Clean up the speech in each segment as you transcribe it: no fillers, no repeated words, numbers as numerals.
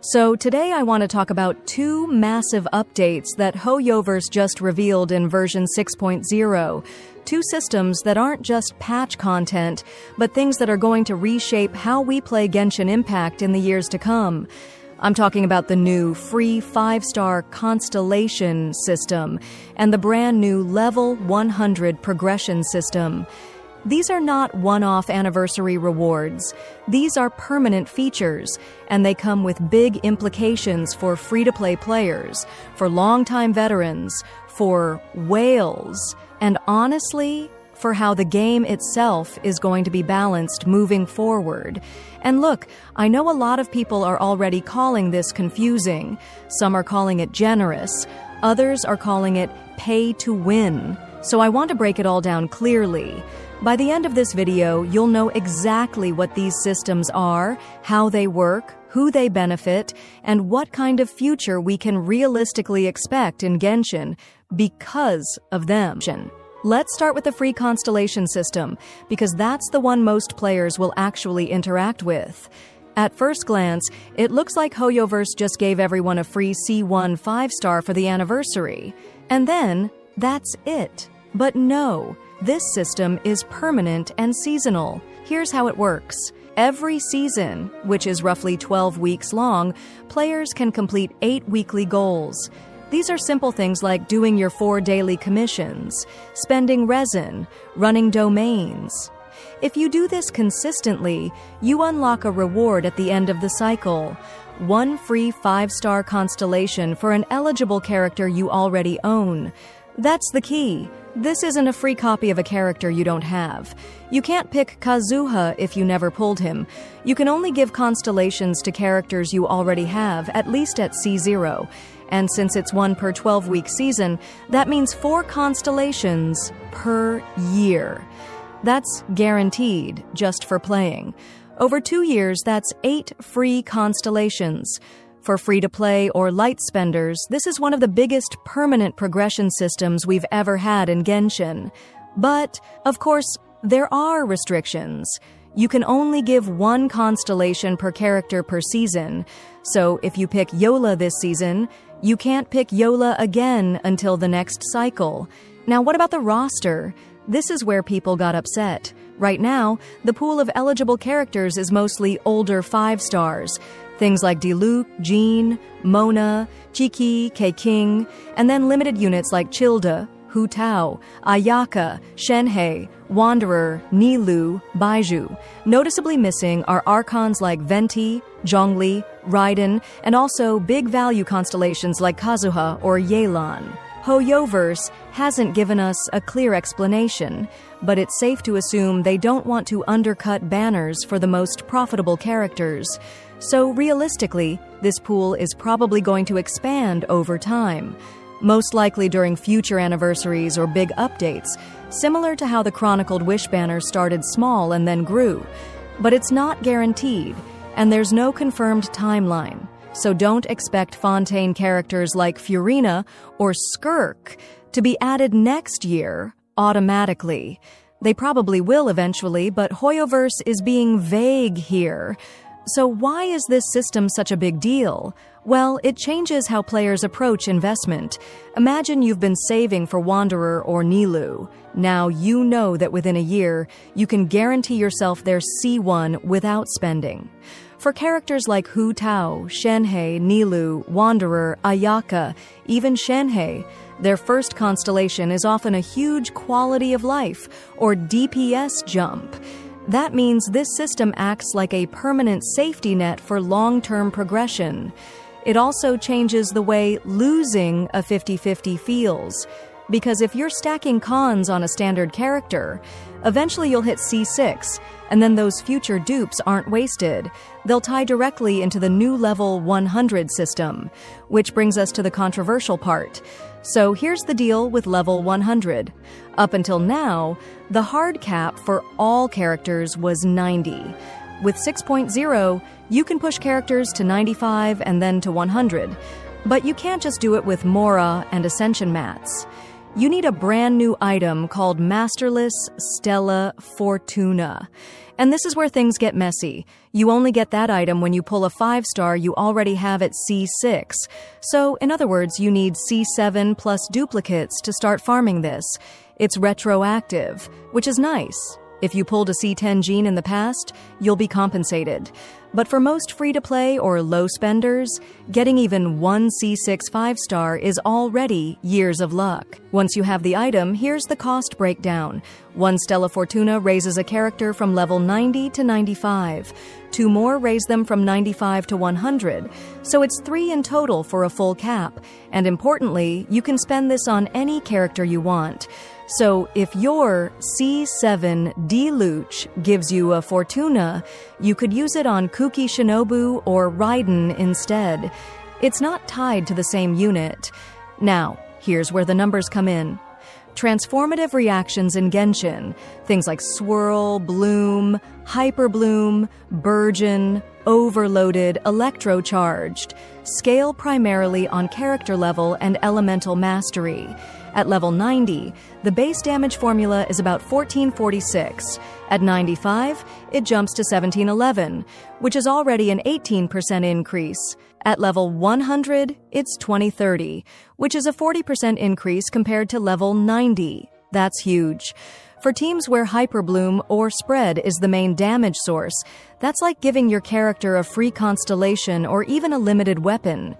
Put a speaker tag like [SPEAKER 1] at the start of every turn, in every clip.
[SPEAKER 1] So today I want to talk about two massive updates that Hoyoverse just revealed in version 6.0. Two systems that aren't just patch content, but things that are going to reshape how we play Genshin Impact in the years to come. I'm talking about the new free 5-star constellation system and the brand new level 100 progression system. These are not one-off anniversary rewards. These are permanent features, and they come with big implications for free-to-play players, for longtime veterans, for whales, and honestly, for how the game itself is going to be balanced moving forward. And look, I know a lot of people are already calling this confusing. Some are calling it generous. Others are calling it pay to win. So I want to break it all down clearly. By the end of this video, you'll know exactly what these systems are, how they work, who they benefit, and what kind of future we can realistically expect in Genshin because of them. Let's start with the free constellation system, because that's the one most players will actually interact with. At first glance, it looks like Hoyoverse just gave everyone a free C1 5-star for the anniversary. And then, that's it. But no, this system is permanent and seasonal. Here's how it works. Every season, which is roughly 12 weeks long, players can complete 8 weekly goals. These are simple things like doing your 4 daily commissions, spending resin, running domains. If you do this consistently, you unlock a reward at the end of the cycle. 1 free 5-star constellation for an eligible character you already own. That's the key. This isn't a free copy of a character you don't have. You can't pick Kazuha if you never pulled him. You can only give constellations to characters you already have, at least at C0. And since it's 1 per 12-week season, that means 4 constellations per year. That's guaranteed, just for playing. Over 2 years, that's 8 free constellations. For free-to-play or light spenders, this is one of the biggest permanent progression systems we've ever had in Genshin. But, of course, there are restrictions. You can only give 1 constellation per character per season. So if you pick Yola this season, you can't pick Yola again until the next cycle. Now, what about the roster? This is where people got upset. Right now, the pool of eligible characters is mostly older 5-stars. Things like Diluc, Jean, Mona, Chiki, K-King, and then limited units like Childa, Hu Tao, Ayaka, Shenhe, Wanderer, Nilou, Baizhu. Noticeably missing are archons like Venti, Zhongli, Raiden, and also big value constellations like Kazuha or Yelan. Hoyoverse hasn't given us a clear explanation, but it's safe to assume they don't want to undercut banners for the most profitable characters. So realistically, this pool is probably going to expand over time, most likely during future anniversaries or big updates, similar to how the Chronicled Wish banner started small and then grew. But it's not guaranteed, and there's no confirmed timeline. So don't expect Fontaine characters like Furina or Skirk to be added next year automatically. They probably will eventually, but Hoyoverse is being vague here. So why is this system such a big deal? Well, it changes how players approach investment. Imagine you've been saving for Wanderer or Nilou. Now you know that within a year, you can guarantee yourself their C1 without spending. For characters like Hu Tao, Shenhe, Nilou, Wanderer, Ayaka, even Shenhe, their first constellation is often a huge quality of life or DPS jump. That means this system acts like a permanent safety net for long-term progression. It also changes the way losing a 50-50 feels. Because if you're stacking cons on a standard character, eventually you'll hit C6, and then those future dupes aren't wasted. They'll tie directly into the new level 100 system, which brings us to the controversial part. So here's the deal with level 100. Up until now, the hard cap for all characters was 90. With 6.0, you can push characters to 95 and then to 100. But you can't just do it with Mora and Ascension mats. You need a brand new item called Masterless Stella Fortuna. And this is where things get messy. You only get that item when you pull a 5-star you already have at C6. So, in other words, you need C7 plus duplicates to start farming this. It's retroactive, which is nice. If you pulled a C10 gene in the past, you'll be compensated. But for most free-to-play or low spenders, getting even one C6 5-star is already years of luck. Once you have the item, here's the cost breakdown. One Stella Fortuna raises a character from level 90 to 95. 2 more raise them from 95 to 100. So it's 3 in total for a full cap. And importantly, you can spend this on any character you want. So if your C7 D-Luch gives you a Fortuna, you could use it on Kuki Shinobu or Raiden instead. It's not tied to the same unit. Now, here's where the numbers come in. Transformative reactions in Genshin, things like Swirl, Bloom, Hyper Bloom, Burgeon, Overloaded, Electrocharged, scale primarily on character level and elemental mastery. At level 90, the base damage formula is about 1446. At 95, it jumps to 1711, which is already an 18% increase. At level 100, it's 2030, which is a 40% increase compared to level 90. That's huge. For teams where Hyperbloom or Spread is the main damage source, that's like giving your character a free constellation or even a limited weapon.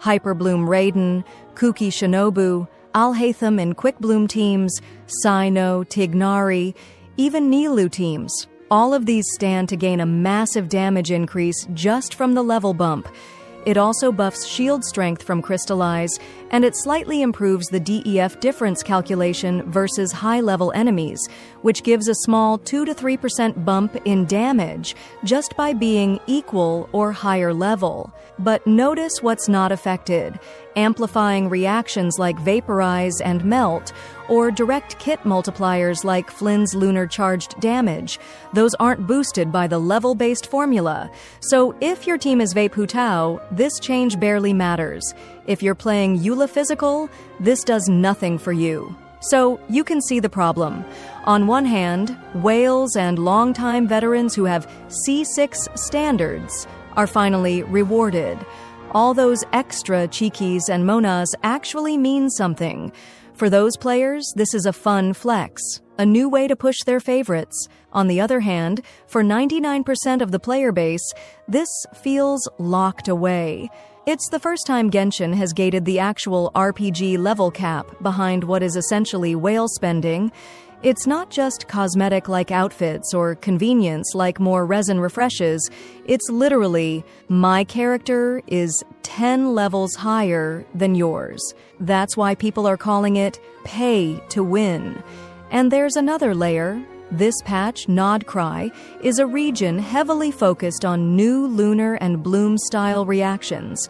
[SPEAKER 1] Hyperbloom Raiden, Kuki Shinobu, Alhaitham and Quick Bloom teams, Cyno, Tignari, even Nilou teams. All of these stand to gain a massive damage increase just from the level bump. It also buffs shield strength from Crystallize, and it slightly improves the DEF difference calculation versus high-level enemies, which gives a small 2 to 3% bump in damage just by being equal or higher level. But notice what's not affected: amplifying reactions like Vaporize and Melt, or direct kit multipliers like Flynn's Lunar Charged Damage. Those aren't boosted by the level-based formula. So if your team is Vape Hu Tao, this change barely matters. If you're playing Eula Physical, this does nothing for you. So you can see the problem. On one hand, whales and longtime veterans who have C6 standards are finally rewarded. All those extra Chikis and Monas actually mean something. For those players, this is a fun flex, a new way to push their favorites. On the other hand, for 99% of the player base, this feels locked away. It's the first time Genshin has gated the actual RPG level cap behind what is essentially whale spending. It's not just cosmetic-like outfits or convenience like more resin refreshes. It's literally, my character is 10 levels higher than yours. That's why people are calling it pay to win. And there's another layer. This patch, Nodcry, is a region heavily focused on new lunar and bloom-style reactions.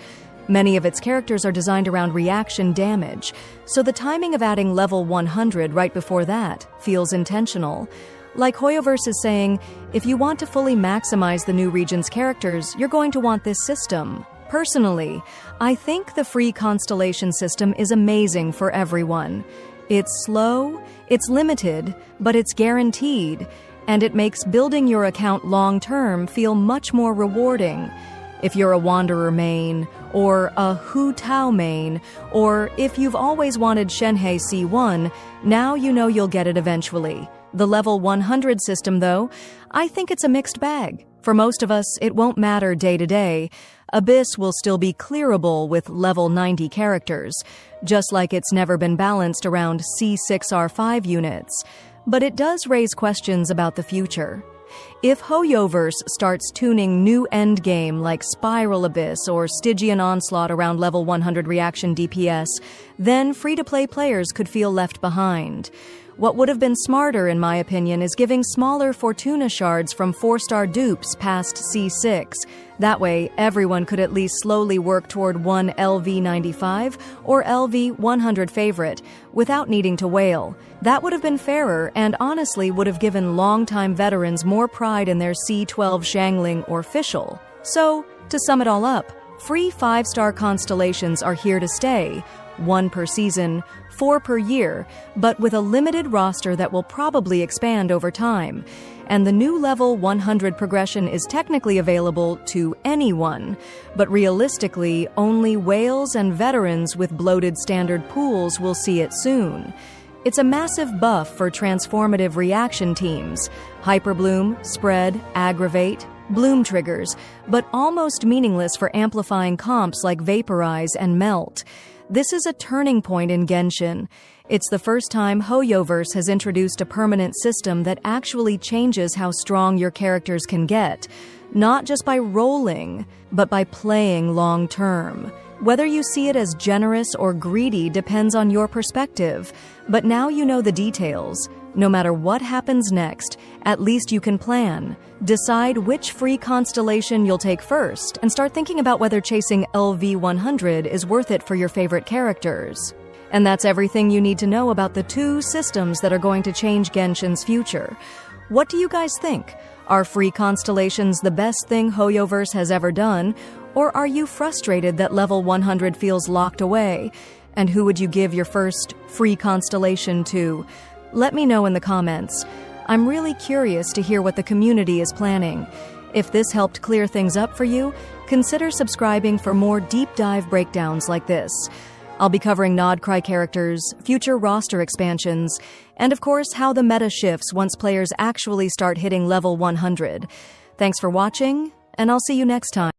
[SPEAKER 1] Many of its characters are designed around reaction damage, so the timing of adding level 100 right before that feels intentional. Like Hoyoverse is saying, if you want to fully maximize the new region's characters, you're going to want this system. Personally, I think the free constellation system is amazing for everyone. It's slow, it's limited, but it's guaranteed, and it makes building your account long-term feel much more rewarding. If you're a Wanderer main, or a Hu Tao main, or if you've always wanted Shenhe C1, now you know you'll get it eventually. The level 100 system, though, I think it's a mixed bag. For most of us, it won't matter day to day. Abyss will still be clearable with level 90 characters, just like it's never been balanced around C6R5 units. But it does raise questions about the future. If Hoyoverse starts tuning new endgame like Spiral Abyss or Stygian Onslaught around level 100 reaction DPS, then free-to-play players could feel left behind. What would have been smarter, in my opinion, is giving smaller Fortuna shards from 4-star dupes past C6. That way, everyone could at least slowly work toward one LV95 or LV100 favorite without needing to wail. That would have been fairer and honestly would have given longtime veterans more pride in their C12 Shangling or Fischl. So, to sum it all up, free 5-star constellations are here to stay. 1 per season, 4 per year, but with a limited roster that will probably expand over time. And the new level 100 progression is technically available to anyone, but realistically, only whales and veterans with bloated standard pools will see it soon. It's a massive buff for transformative reaction teams, Hyperbloom, Spread, Aggravate, Bloom triggers, but almost meaningless for amplifying comps like Vaporize and Melt. This is a turning point in Genshin. It's the first time Hoyoverse has introduced a permanent system that actually changes how strong your characters can get, not just by rolling, but by playing long-term. Whether you see it as generous or greedy depends on your perspective, but now you know the details. No matter what happens next, at least you can plan. Decide which free constellation you'll take first, and start thinking about whether chasing LV100 is worth it for your favorite characters. And that's everything you need to know about the 2 systems that are going to change Genshin's future. What do you guys think? Are free constellations the best thing Hoyoverse has ever done? Or are you frustrated that level 100 feels locked away? And who would you give your first free constellation to? Let me know in the comments. I'm really curious to hear what the community is planning. If this helped clear things up for you, consider subscribing for more deep dive breakdowns like this. I'll be covering Nodcry characters, future roster expansions, and of course how the meta shifts once players actually start hitting level 100. Thanks for watching, and I'll see you next time.